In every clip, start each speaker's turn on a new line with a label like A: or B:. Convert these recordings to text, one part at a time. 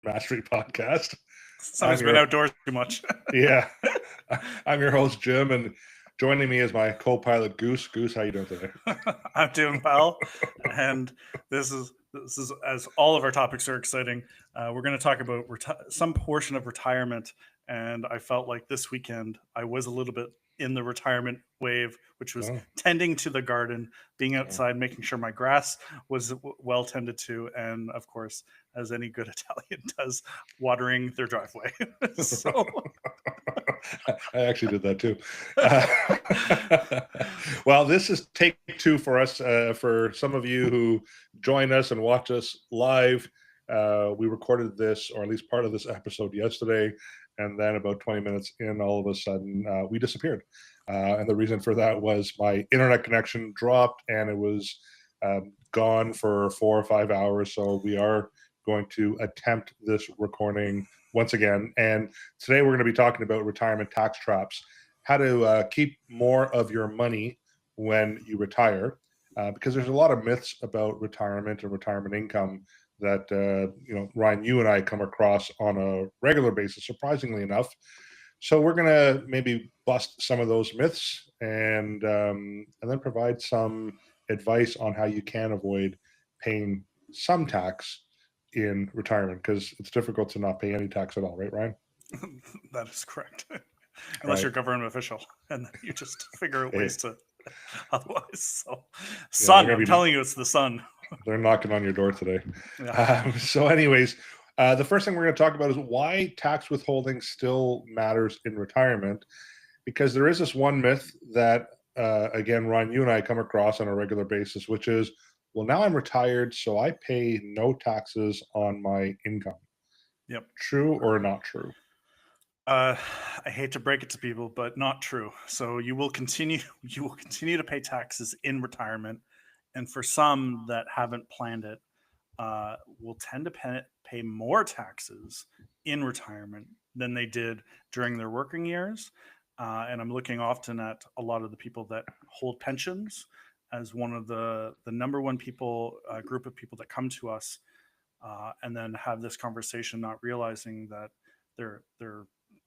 A: Mastery Podcast.
B: Somebody's been outdoors too much.
A: Yeah. I'm your host, Jim, and joining me is my co-pilot, Goose. Goose, how you doing today?
B: I'm doing well, and this is as all of our topics are exciting. We're going to talk about some portion of retirement, and I felt like this weekend I was a little bit in the retirement wave, which was tending to the garden, being outside, making sure my grass was well tended to, and of course, as any good Italian does, watering their driveway. So
A: I actually did that too. Well, this is take two for us. For some of you who join us and watch us live, we recorded this, or at least part of this episode yesterday, and then about 20 minutes in, all of a sudden, we disappeared. And the reason for that was my internet connection dropped, and it was gone for 4 or 5 hours. So we are going to attempt this recording once again. And today we're going to be talking about retirement tax traps, how to keep more of your money when you retire, because there's a lot of myths about retirement and retirement income that, Ryan, you and I come across on a regular basis, surprisingly enough. So we're going to maybe bust some of those myths and then provide some advice on how you can avoid paying some tax in retirement, because it's difficult to not pay any tax at all, right, Ryan?
B: That is correct. Unless you're a government official, and then you just figure out ways to otherwise. So, sun, I'm telling you, it's the sun.
A: They're knocking on your door today. So anyways, the first thing we're going to talk about is why tax withholding still matters in retirement, because there is this one myth that, again, Ryan, you and I come across on a regular basis, which is, well, now I'm retired, so I pay no taxes on my income.
B: Yep.
A: True or not true?
B: I hate to break it to people, but not true. So you will continue to pay taxes in retirement, and for some that haven't planned it, will tend to pay more taxes in retirement than they did during their working years. And I'm looking often at a lot of the people that hold pensions as one of the number one group of people that come to us and then have this conversation, not realizing that their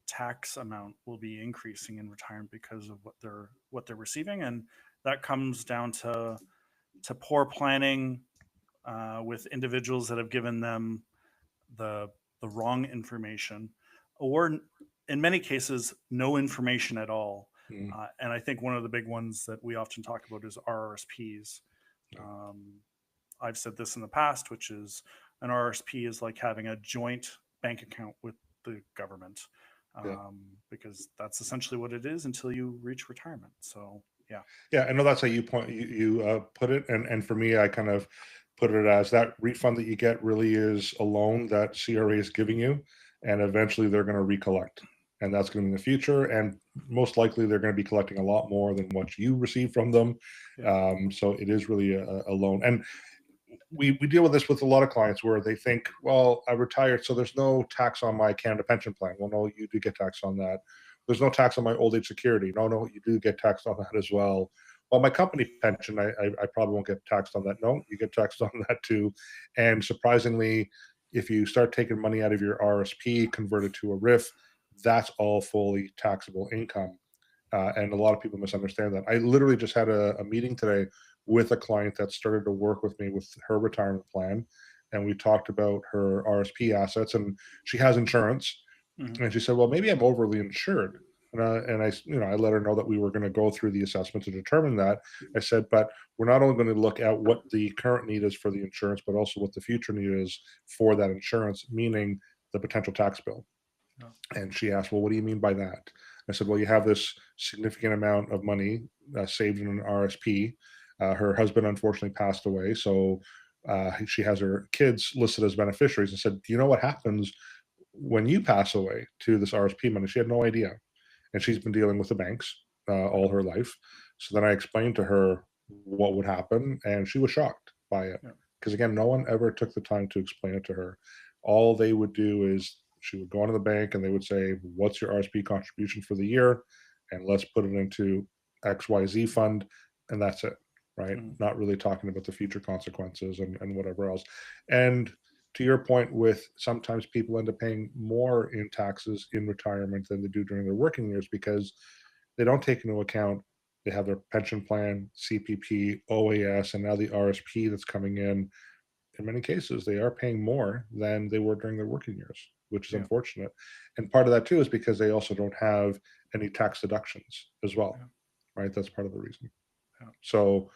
B: tax amount will be increasing in retirement because of what they're receiving, and that comes down to poor planning with individuals that have given them the wrong information, or in many cases no information at all. And I think one of the big ones that we often talk about is RRSPs. I've said this in the past, which is an RRSP is like having a joint bank account with the government, because that's essentially what it is until you reach retirement. So
A: I know that's how you put it, and for me, I kind of put it as that refund that you get really is a loan that CRA is giving you, and eventually they're going to recollect, and that's going to be in the future, and most likely they're going to be collecting a lot more than what you receive from them. So it is really a loan. And we deal with this with a lot of clients where they think, well, I retired, so there's no tax on my Canada pension plan. Well, no, you do get taxed on that. There's no tax on my old age security. No, you do get taxed on that as well. Well, my company pension, I probably won't get taxed on that. No, you get taxed on that too. And surprisingly, if you start taking money out of your RSP, convert it to a RIF, that's all fully taxable income. And a lot of people misunderstand that. I literally just had a meeting today with a client that started to work with me with her retirement plan. And we talked about her RSP assets, and she has insurance. And she said, well, maybe I'm overly insured. And I let her know that we were going to go through the assessment to determine that. I said, but we're not only going to look at what the current need is for the insurance, but also what the future need is for that insurance, meaning the potential tax bill. And she asked, well, what do you mean by that? I said, well, you have this significant amount of money saved in an RSP. Her husband unfortunately passed away, so she has her kids listed as beneficiaries. And said, do you know what happens when you pass away to this RSP money? She had no idea. And she's been dealing with the banks all her life. So then I explained to her what would happen, and she was shocked by it. Because again, no one ever took the time to explain it to her. All they would do is she would go into the bank and they would say, what's your RSP contribution for the year? And let's put it into XYZ fund. And that's it, right? Not really talking about the future consequences and whatever else. And to your point, with sometimes people end up paying more in taxes in retirement than they do during their working years because they don't take into account they have their pension plan, CPP, OAS, and now the RSP that's coming in. In many cases, they are paying more than they were during their working years, which is
B: Yeah.
A: unfortunate. And part of that too is because they also don't have any tax deductions as well,
B: Yeah.
A: right? That's part of the reason.
B: Yeah.
A: So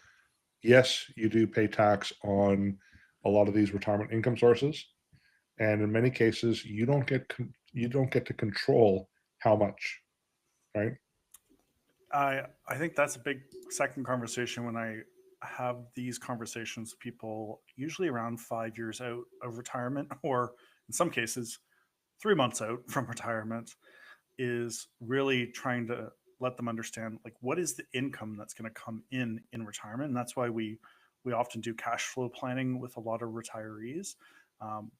A: yes, you do pay tax on a lot of these retirement income sources, and in many cases, you don't get to control how much, right?
B: I think that's a big second conversation when I have these conversations with people, usually around 5 years out of retirement, or in some cases, 3 months out from retirement, is really trying to let them understand like what is the income that's going to come in retirement. And that's why we often do cash flow planning with a lot of retirees,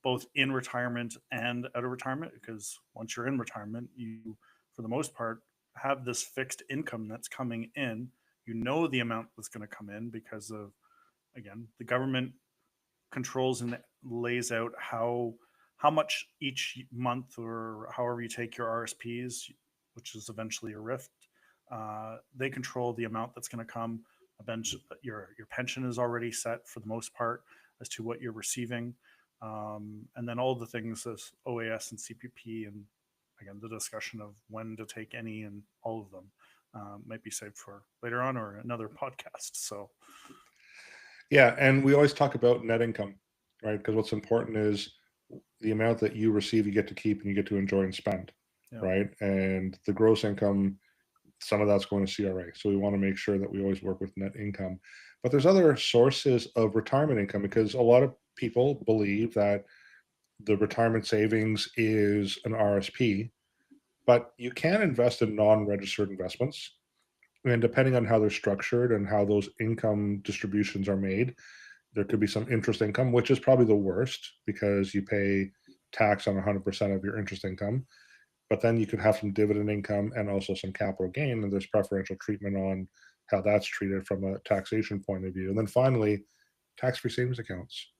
B: both in retirement and out of retirement, because once you're in retirement, you, for the most part, have this fixed income that's coming in. You know the amount that's going to come in because of, again, the government controls and lays out how much each month or however you take your RSPs, which is eventually a RIFT. They control the amount that's going to come. Your pension is already set for the most part as to what you're receiving, and then all the things as OAS and CPP, and again the discussion of when to take any and all of them might be saved for later on or another podcast. So
A: Yeah, and we always talk about net income, right? Because what's important is the amount that you receive, you get to keep and you get to enjoy and spend,
B: yeah,
A: right? And the gross income, some of that's going to CRA. So we want to make sure that we always work with net income. But there's other sources of retirement income because a lot of people believe that the retirement savings is an RSP, but you can invest in non-registered investments. And depending on how they're structured and how those income distributions are made, there could be some interest income, which is probably the worst because you pay tax on 100% of your interest income. But then you could have some dividend income and also some capital gain, and there's preferential treatment on how that's treated from a taxation point of view. And then finally, tax-free savings accounts.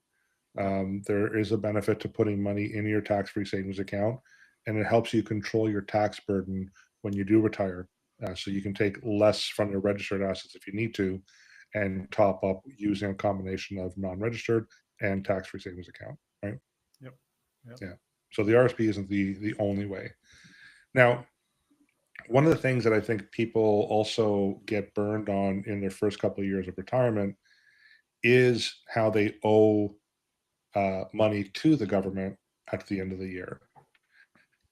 A: There is a benefit to putting money in your tax-free savings account, and it helps you control your tax burden when you do retire. So you can take less from your registered assets if you need to, and top up using a combination of non-registered and tax-free savings account. Right?
B: yep, yep,
A: Yeah. So the RSP isn't the only way. Now, one of the things that I think people also get burned on in their first couple of years of retirement is how they owe money to the government at the end of the year,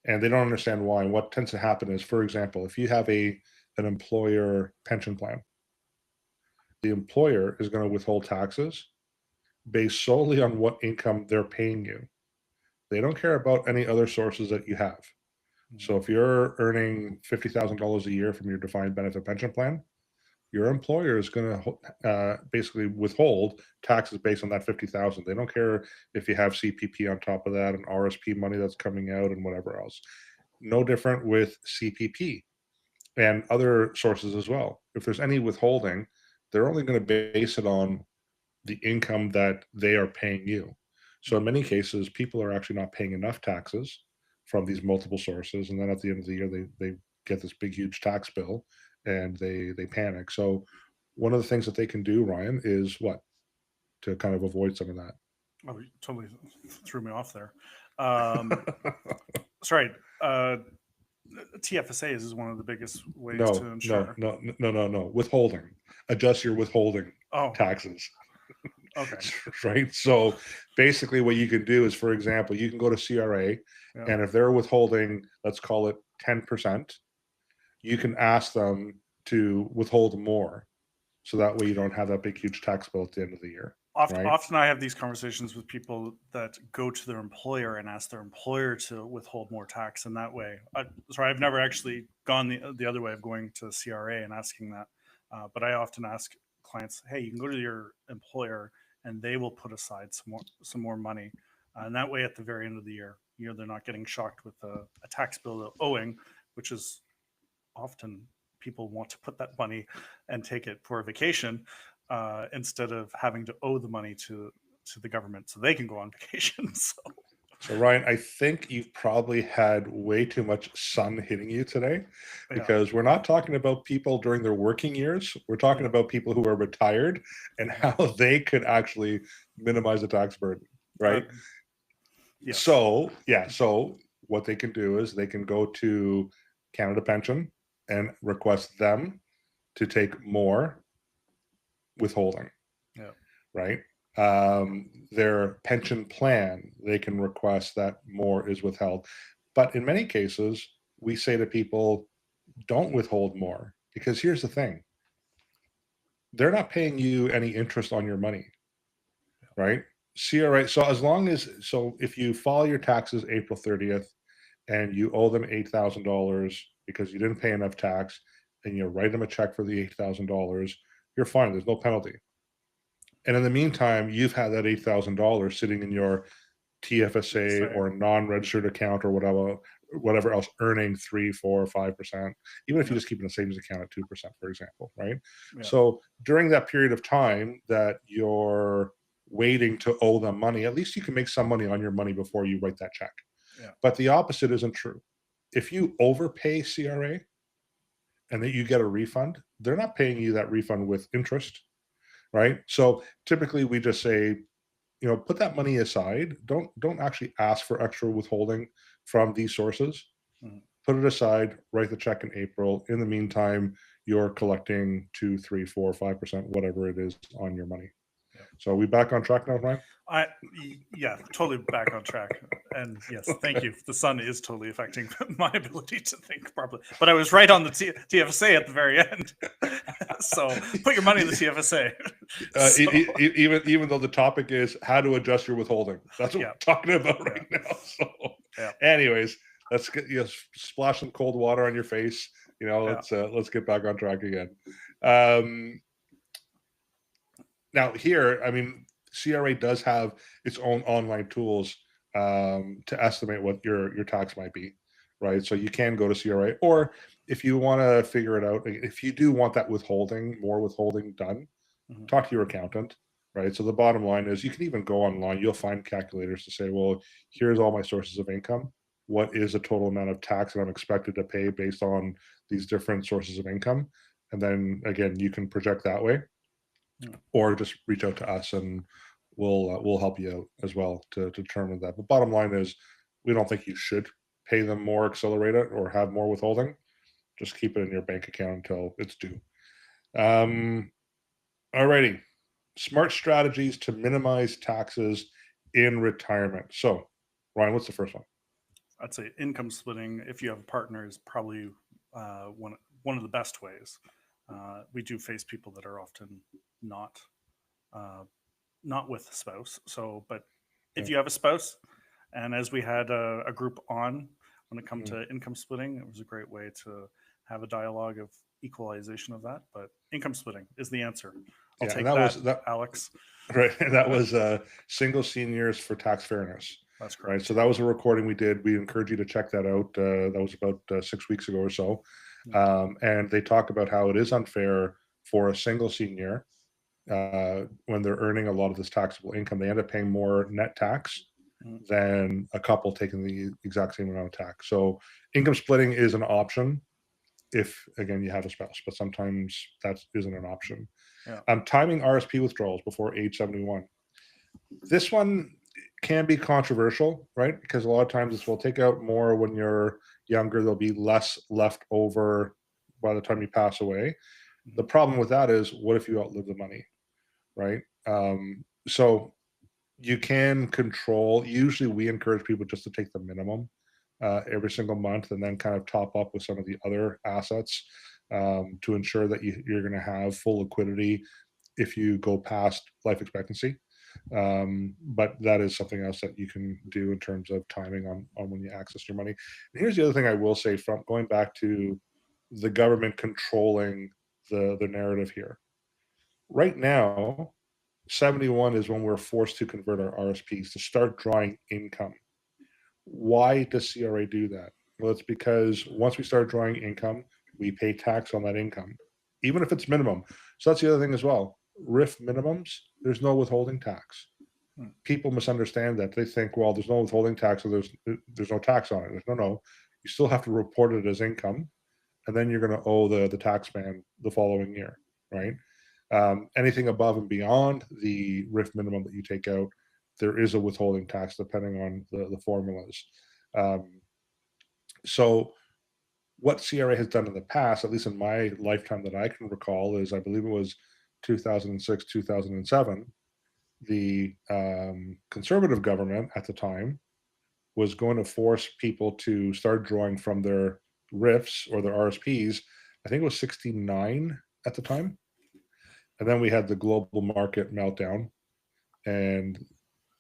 A: and they don't understand why. And what tends to happen is, for example, if you have an employer pension plan, the employer is going to withhold taxes based solely on what income they're paying you. They don't care about any other sources that you have. So if you're earning $50,000 a year from your defined benefit pension plan, your employer is going to basically withhold taxes based on that 50,000. They don't care if you have CPP on top of that and RSP money that's coming out and whatever else. No different with CPP and other sources as well. If there's any withholding, they're only going to base it on the income that they are paying you. So in many cases, people are actually not paying enough taxes from these multiple sources, and then at the end of the year, they get this big huge tax bill, and they panic. So one of the things that they can do, Ryan, is what to kind of avoid some of that.
B: Oh, you totally threw me off there. Sorry. TFSA is one of the biggest ways to ensure.
A: No. Withholding. Adjust your withholding
B: Oh,
A: taxes.
B: okay.
A: Right. So basically, what you can do is, for example, you can go to CRA,
B: Yeah.
A: and if they're withholding, let's call it 10%, you can ask them to withhold more. So that way you don't have that big, huge tax bill at the end of the year. Right.
B: Often I have these conversations with people that go to their employer and ask their employer to withhold more tax. And that way, sorry, I've never actually gone the other way of going to CRA and asking that. But I often ask clients, hey, you can go to your employer and they will put aside some more money. And that way, at the very end of the year, they're not getting shocked with a tax bill they're owing, which is often people want to put that money and take it for a vacation instead of having to owe the money to to the government so they can go on vacation.
A: So Ryan, I think you've probably had way too much sun hitting you today,
B: Yeah.
A: because we're not talking about people during their working years. We're talking
B: Yeah.
A: about people who are retired and how they could actually minimize the tax burden, right?
B: Yes.
A: So what they can do is they can go to Canada Pension and request them to take more withholding,
B: Yeah.
A: right? Their pension plan, they can request that more is withheld. But in many cases, we say to people, don't withhold more, because here's the thing, they're not paying you any interest on your money, right? CRA, so if you file your taxes April 30th and you owe them $8,000 because you didn't pay enough tax, and you write them a check for the $8,000, you're fine. There's no penalty. And in the meantime, you've had that $8,000 sitting in your TFSA or non-registered account or whatever else, earning 3, 4, 5%. Even if you just keep in a savings account at 2%, for example, right?
B: Yeah.
A: So during that period of time that you're waiting to owe them money, at least you can make some money on your money before you write that check.
B: Yeah.
A: But the opposite isn't true. If you overpay CRA and that you get a refund, they're not paying you that refund with interest, right? So typically we just say, put that money aside. Don't actually ask for extra withholding from these sources.
B: Mhm.
A: Put it aside, write the check in April. In the meantime, you're collecting 2, 3, 4, 5%, whatever it is, on your money.
B: Yeah.
A: So are we back on track now, Ryan?
B: Yeah, totally back on track. And yes, thank you. The sun is totally affecting my ability to think properly. But I was right on the TFSA at the very end. So put your money in the TFSA.
A: Even though the topic is how to adjust your withholding, that's what we're talking about right now. So, anyways, let's get splash some cold water on your face. Let's get back on track again. Now here, I mean, CRA does have its own online tools to estimate what your tax might be, right? So you can go to CRA, or if you want to figure it out, if you do want that more withholding done, talk to your accountant, right? So the bottom line is you can even go online, you'll find calculators to say, well, here's all my sources of income. What is the total amount of tax that I'm expected to pay based on these different sources of income? And then again, you can project that way. Or just reach out to us and we'll help you out as well to determine that. But bottom line is, we don't think you should pay them more accelerated or have more withholding. Just keep it in your bank account until it's due. Alrighty, smart strategies to minimize taxes in retirement. So, Ryan, what's the first one?
B: I'd say income splitting, if you have a partner, is probably one of the best ways. We do face people that are often not with a spouse. So, but if you have a spouse, and as we had a group on when it comes to income splitting, it was a great way to have a dialogue of equalization of that. But income splitting is the answer. I'll take that, Alex.
A: Right, that was Single Seniors for Tax Fairness.
B: That's correct.
A: Right, so that was a recording we did. We encourage you to check that out. That was about 6 weeks ago or so. And they talk about how it is unfair for a single senior when they're earning a lot of this taxable income. They end up paying more net tax than a couple taking the exact same amount of tax. So income splitting is an option if, again, you have a spouse, but sometimes that isn't an option. Timing RSP withdrawals before age 71. This one can be controversial, right? Because a lot of times we'll take out more when you're younger. There'll be less left over by the time you pass away. The problem with that is, what if you outlive the money, right? So you can control. Usually we encourage people just to take the minimum every single month and then kind of top up with some of the other assets to ensure that you're going to have full liquidity if you go past life expectancy. But that is something else that you can do in terms of timing on when you access your money. And here's the other thing I will say, from going back to the government controlling the narrative here. Right now, 71 is when we're forced to convert our RSPs to start drawing income. Why does CRA do that? Well, it's because once we start drawing income, we pay tax on that income, even if it's minimum. So that's the other thing as well. RIF minimums, there's no withholding tax. People misunderstand that. They think, well, there's no withholding tax, so there's no tax on it. No. You still have to report it as income, and then you're going to owe the tax man the following year, right? Anything above and beyond the RIF minimum that you take out, there is a withholding tax depending on the formulas. So what CRA has done in the past, at least in my lifetime that I can recall, is I believe it was 2006, 2007, the conservative government at the time was going to force people to start drawing from their RIFs or their RSPs. I think it was 69 at the time. And then we had the global market meltdown, and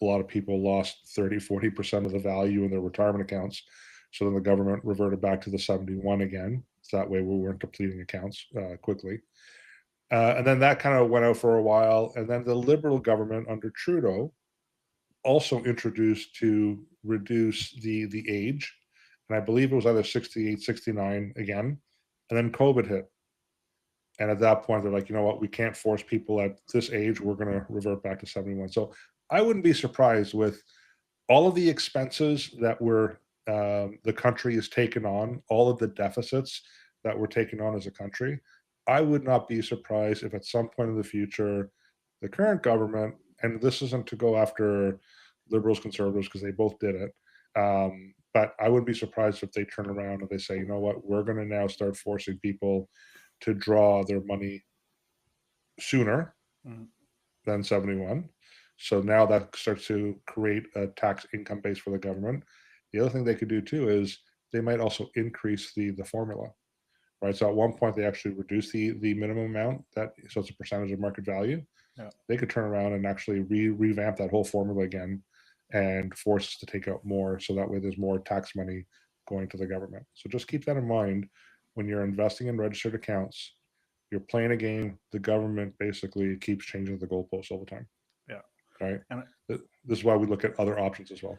A: a lot of people lost 30-40% of the value in their retirement accounts. So then the government reverted back to the 71 again. So that way we weren't depleting accounts quickly. And then that kind of went out for a while. And then the Liberal government under Trudeau also introduced to reduce the age. And I believe it was either 68, 69 again. And then COVID hit. And at that point, they're like, you know what, we can't force people at this age. We're going to revert back to 71. So I wouldn't be surprised with all of the expenses that the country has taken on, all of the deficits that we're taking on as a country. I would not be surprised if at some point in the future, the current government, and this isn't to go after liberals, conservatives, because they both did it, but I wouldn't be surprised if they turn around and they say, you know what, we're going to now start forcing people to draw their money sooner than 71. So now that starts to create a tax income base for the government. The other thing they could do too is they might also increase the formula, right? So at one point they actually reduced the minimum amount, so it's a percentage of market value.
B: Yeah.
A: They could turn around and actually revamp that whole formula again and force us to take out more, so that way there's more tax money going to the government. So just keep that in mind when you're investing in registered accounts. You're playing a game. The government basically keeps changing the goalposts all the time.
B: Yeah.
A: Right.
B: And
A: this is why we look at other options as well.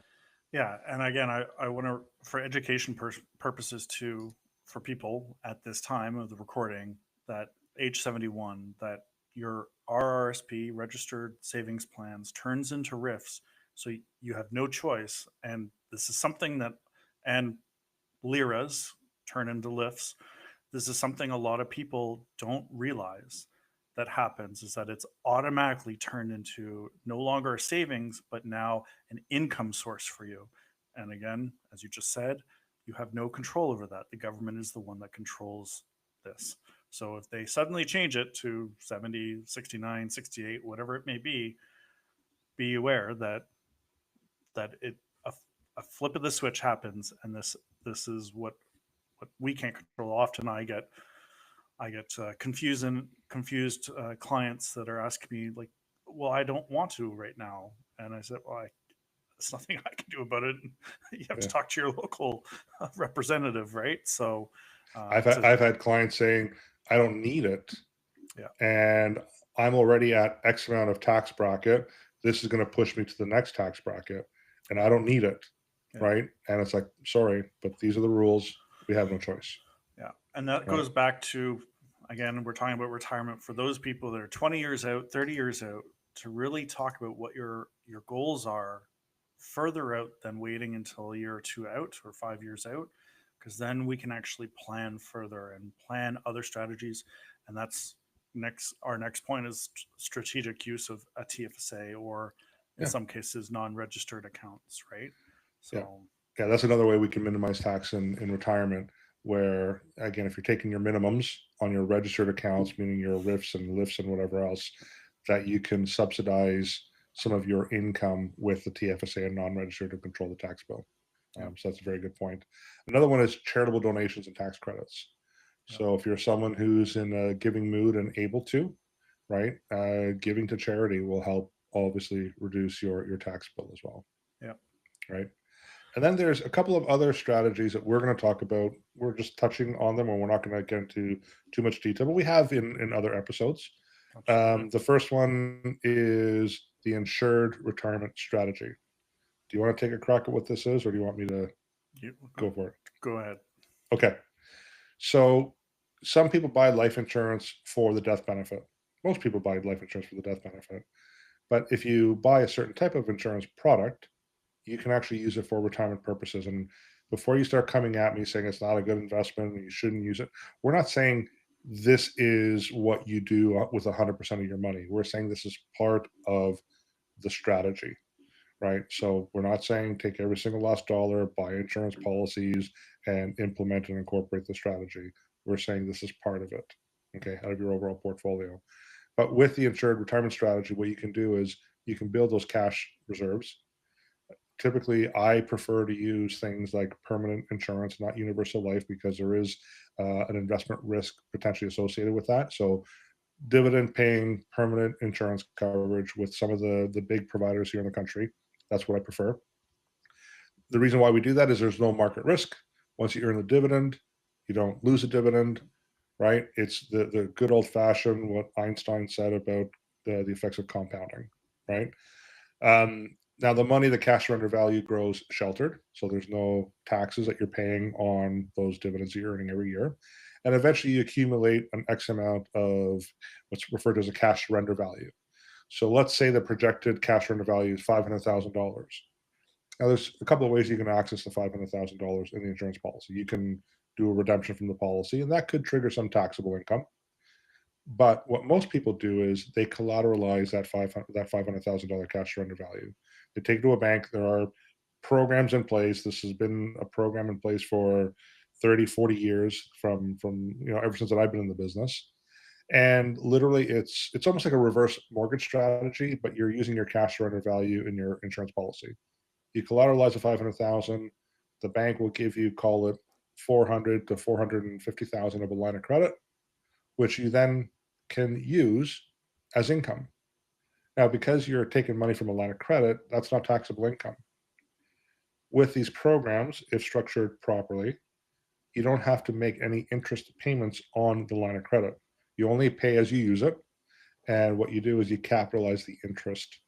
B: yeah. And again, I want to, for education purposes too, for people at this time of the recording, that age 71, that your RRSP, registered savings plans, turns into RIFs. So you have no choice. And this is something that, and liras turn into lifts. This is something a lot of people don't realize that happens, is that it's automatically turned into no longer a savings, but now an income source for you. And again, as you just said, you have no control over that. The government is the one that controls this. So if they suddenly change it to 70, 69, 68, whatever it may be aware that a flip of the switch happens, and this is what we can't control. Often I get confused clients that are asking me like, well, I don't want to right now. And I said, well, there's nothing I can do about it. You have to talk to your local representative, right? So
A: I've had clients saying, I don't need it.
B: Yeah.
A: And I'm already at X amount of tax bracket. This is going to push me to the next tax bracket, and I don't need it. Yeah. Right. And it's like, sorry, but these are the rules. We have no choice.
B: Yeah. And that goes back to, again, we're talking about retirement for those people that are 20 years out, 30 years out, to really talk about what your goals are further out than waiting until a year or two out or 5 years out, because then we can actually plan further and plan other strategies. And that's our next point is strategic use of a TFSA, or in some cases non-registered accounts, right?
A: So yeah, that's another way we can minimize tax in retirement, where again, if you're taking your minimums on your registered accounts, meaning your RIFs and LIFs and whatever else, that you can subsidize some of your income with the TFSA and non-registered to control the tax bill. So that's a very good point. Another one is charitable donations and tax credits. So if you're someone who's in a giving mood and able to, right, giving to charity will help obviously reduce your tax bill as well.
B: Yeah.
A: Right. And then there's a couple of other strategies that we're going to talk about. We're just touching on them, and we're not going to get into too much detail, but we have in other episodes. The first one is the insured retirement strategy. Do you want to take a crack at what this is, or do you want me to go for it?
B: Go ahead.
A: Okay. So some people buy life insurance for the death benefit. Most people buy life insurance for the death benefit. But if you buy a certain type of insurance product, you can actually use it for retirement purposes. And before you start coming at me saying it's not a good investment and you shouldn't use it, we're not saying this is what you do with 100% of your money. We're saying this is part of the strategy, right? So we're not saying take every single last dollar, buy insurance policies, and implement and incorporate the strategy. We're saying this is part of it, okay, out of your overall portfolio. But with the insured retirement strategy, what you can do is you can build those cash reserves. Typically, I prefer to use things like permanent insurance, not universal life, because there is an investment risk potentially associated with that. So dividend paying permanent insurance coverage with some of the big providers here in the country. That's what I prefer. The reason why we do that is there's no market risk. Once you earn the dividend, you don't lose a dividend, right? It's the good old fashioned what Einstein said about the effects of compounding, right? Now the money, the cash surrender value grows sheltered, so there's no taxes that you're paying on those dividends that you're earning every year, and eventually you accumulate an X amount of what's referred to as a cash surrender value. So let's say the projected cash surrender value is $500,000. Now, there's a couple of ways you can access the $500,000 in the insurance policy. You can do a redemption from the policy, and that could trigger some taxable income. But what most people do is they collateralize that $500,000 cash surrender value. They take it to a bank. There are programs in place. This has been a program in place for 30, 40 years from ever since that I've been in the business. And literally it's almost like a reverse mortgage strategy, but you're using your cash surrender value in your insurance policy. You collateralize the 500,000. The bank will give you, call it 400 to 450,000 of a line of credit, which you then can use as income. Now, because you're taking money from a line of credit, that's not taxable income. With these programs, if structured properly, you don't have to make any interest payments on the line of credit. You only pay as you use it. And what you do is you capitalize the interest.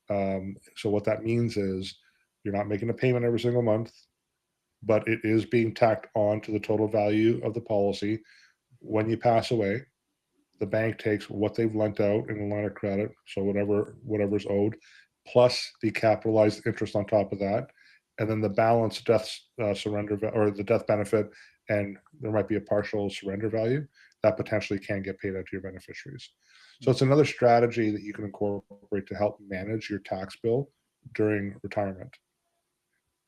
A: So what that means is you're not making a payment every single month, but it is being tacked on to the total value of the policy. When you pass away, the bank takes what they've lent out in the line of credit, so whatever's owed, plus the capitalized interest on top of that, and then the balance death surrender or the death benefit, and there might be a partial surrender value that potentially can get paid out to your beneficiaries. So it's another strategy that you can incorporate to help manage your tax bill during retirement.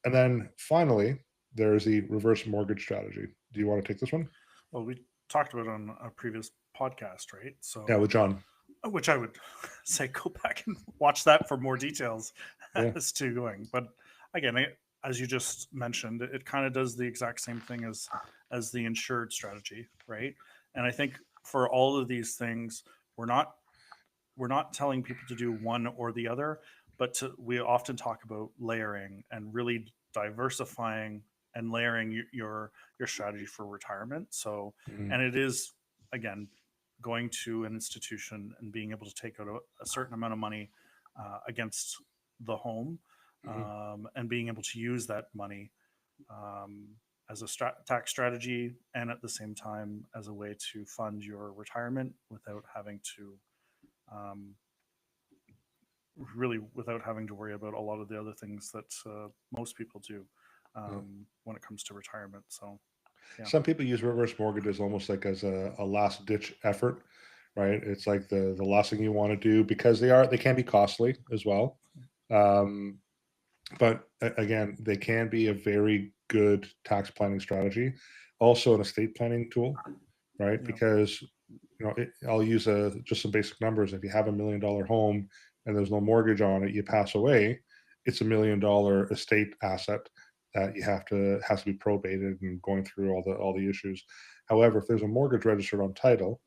A: And then finally, there's the reverse mortgage strategy. Do you want to take this one?
B: Well, we talked about it on a previous podcast, right? So
A: Yeah, with John.
B: Which I would say go back and watch that for more details
A: Yeah.
B: as to going. But again, as you just mentioned, it kind of does the exact same thing as the insured strategy, right? And I think for all of these things, we're not telling people to do one or the other, but we often talk about layering and really diversifying and layering your strategy for retirement. So,
A: Mhm.
B: and it is again going to an institution and being able to take out a certain amount of money against the home, and being able to use that money as a tax strategy, and at the same time as a way to fund your retirement without having to without having to worry about a lot of the other things that most people do when it comes to retirement. So yeah.
A: Some people use reverse mortgages almost like as a last ditch effort, right? It's like the last thing you want to do because they can be costly as well. But again, they can be a very good tax planning strategy, also an estate planning tool, right?
B: Yeah.
A: Because I'll use just some basic numbers. If you have $1 million home and there's no mortgage on it, you pass away, it's $1 million estate asset that has to be probated and going through all the issues. However, if there's a mortgage registered on title,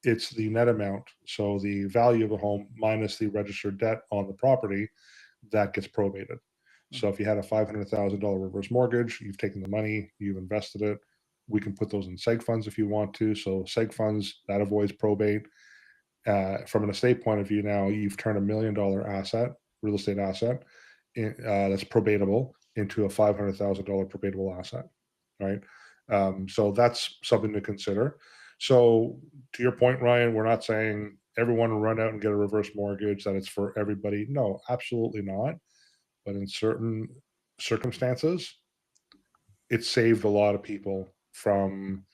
A: it's the net amount, so the value of the home minus the registered debt on the property that gets probated. So if you had a $500,000 reverse mortgage, you've taken the money, you've invested it. We can put those in seg funds if you want to. So seg funds, that avoids probate. From an estate point of view, now you've turned $1 million asset, real estate asset, that's probatable into a $500,000 probatable asset, right? So that's something to consider. So to your point, Ryan, we're not saying everyone run out and get a reverse mortgage, that it's for everybody. No, absolutely not. But in certain circumstances, it saved a lot of people from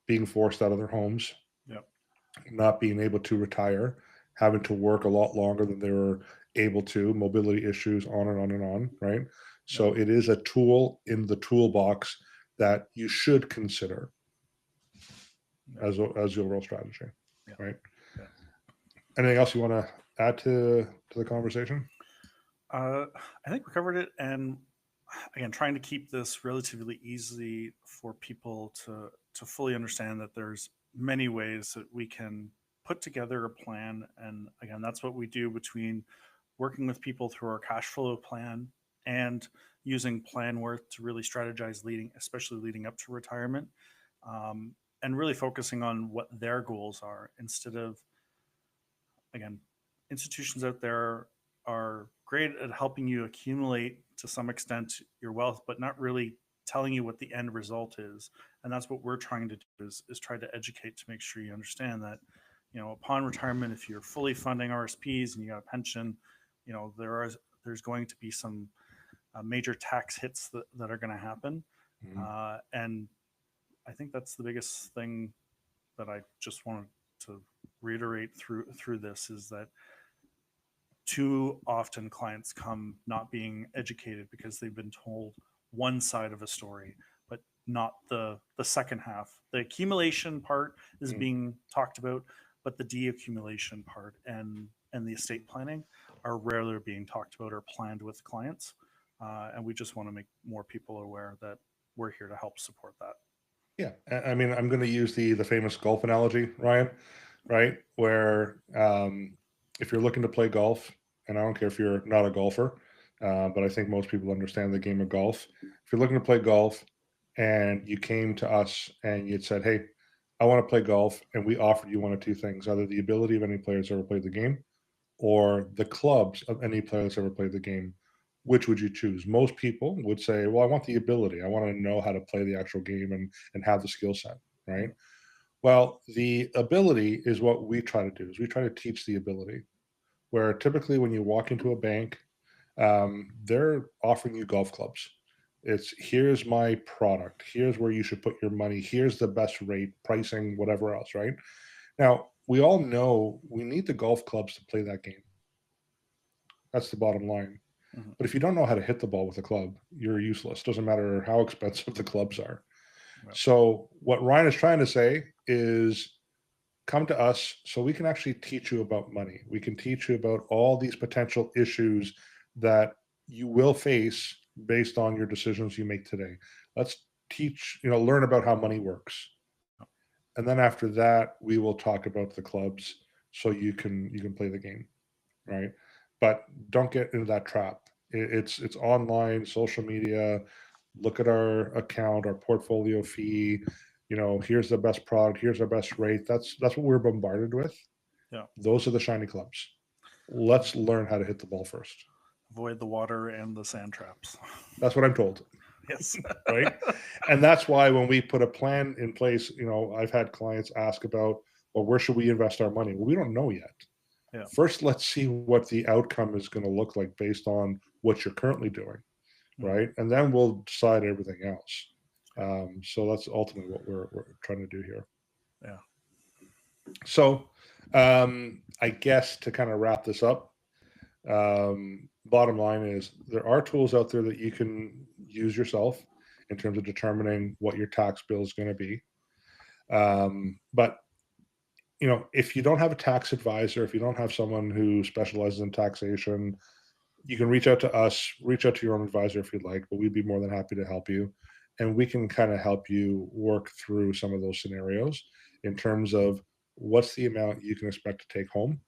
A: being forced out of their homes,
B: Yep.
A: not being able to retire, having to work a lot longer than they were able to, mobility issues, on and on and on, right? So it is a tool in the toolbox that you should consider as the overall strategy,
B: Yeah.
A: right?
B: Yeah.
A: Anything else you want to add to the conversation?
B: I think we covered it, and again, trying to keep this relatively easy for people to fully understand that there's many ways that we can put together a plan, and again, that's what we do between working with people through our cash flow plan and using PlanWorth to really strategize especially leading up to retirement, and really focusing on what their goals are instead of, again, institutions out there are great at helping you accumulate to some extent your wealth, but not really telling you what the end result is. And that's what we're trying to do is try to educate to make sure you understand that, upon retirement, if you're fully funding RSPs and you got a pension, there's going to be some major tax hits that are going to happen. And I think that's the biggest thing that I just wanted to reiterate through this is that too often clients come not being educated because they've been told one side of a story, but not the second half. The accumulation part is being talked about, but the deaccumulation part and the estate planning are rarely being talked about or planned with clients. And we just want to make more people aware that we're here to help support that.
A: Yeah, I mean, I'm going to use the famous golf analogy, Ryan, right? Where if you're looking to play golf, and I don't care if you're not a golfer, but I think most people understand the game of golf. If you're looking to play golf, and you came to us and you'd said, "Hey, I want to play golf," and we offered you one of two things: either the ability of any players ever played the game, or the clubs of any player that's ever played the game, which would you choose? Most people would say, well, I want the ability. I want to know how to play the actual game and have the skill set, right? Well, the ability is what we try to do, is we try to teach the ability, where typically when you walk into a bank, they're offering you golf clubs. It's, here's my product. Here's where you should put your money. Here's the best rate, pricing, whatever else, right? Now, we all know we need the golf clubs to play that game. That's the bottom line. But if you don't know how to hit the ball with a club, you're useless. Doesn't matter how expensive the clubs are.
B: Yep.
A: So what Ryan is trying to say is, come to us so we can actually teach you about money. We can teach you about all these potential issues that you will face based on your decisions you make today. Let's learn about how money works. And then after that, we will talk about the clubs so you can play the game, right? But don't get into that trap. It's online, social media. Look at our account, our portfolio fee. Here's the best product. Here's our best rate. That's what we're bombarded with.
B: Yeah.
A: Those are the shiny clubs. Let's learn how to hit the ball first.
B: Avoid the water and the sand traps.
A: That's what I'm told.
B: Yes.
A: Right. And that's why when we put a plan in place, I've had clients ask about, well, where should we invest our money? Well, we don't know yet.
B: Yeah.
A: First, let's see what the outcome is going to look like based on what you're currently doing, right? And then we'll decide everything else. So that's ultimately what we're trying to do here.
B: Yeah.
A: So I guess to kind of wrap this up, bottom line is there are tools out there that you can use yourself in terms of determining what your tax bill is going to be. But if you don't have a tax advisor, if you don't have someone who specializes in taxation, you can reach out to us, reach out to your own advisor if you'd like, but we'd be more than happy to help you. And we can kind of help you work through some of those scenarios in terms of what's the amount you can expect to take home.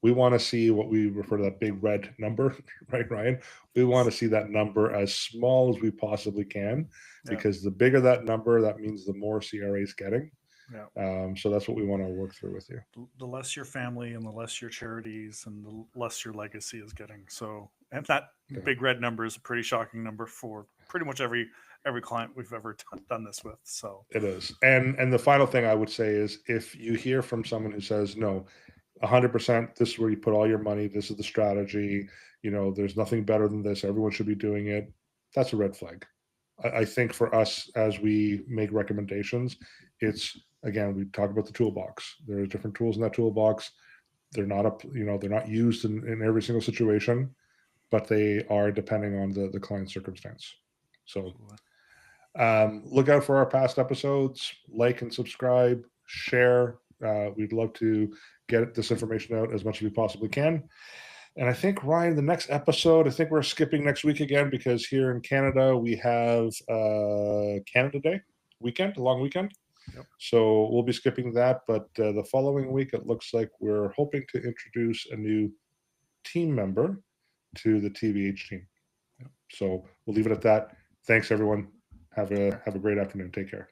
A: We want to see what we refer to that big red number, right, Ryan? We want to see that number as small as we possibly can, because the bigger that number, that means the more CRA is getting.
B: Yeah.
A: So that's what we want to work through with you.
B: The less your family and the less your charities and the less your legacy is getting. So, and that big red number is a pretty shocking number for pretty much every client we've ever done this with. So
A: it is. And the final thing I would say is, if you hear from someone who says, no, 100%, this is where you put all your money. This is the strategy. There's nothing better than this. Everyone should be doing it. That's a red flag. I think for us, as we make recommendations, it's, again, we talk about the toolbox. There are different tools in that toolbox. They're not used in every single situation, but they are depending on the client's circumstance. So look out for our past episodes, like and subscribe, share. We'd love to get this information out as much as we possibly can. And I think, Ryan, the next episode, I think we're skipping next week again, because here in Canada, we have Canada Day weekend, a long weekend.
B: Yep.
A: So we'll be skipping that. But the following week, it looks like we're hoping to introduce a new team member to the TVH team. Yep. So we'll leave it at that. Thanks, everyone. Have a great afternoon. Take care.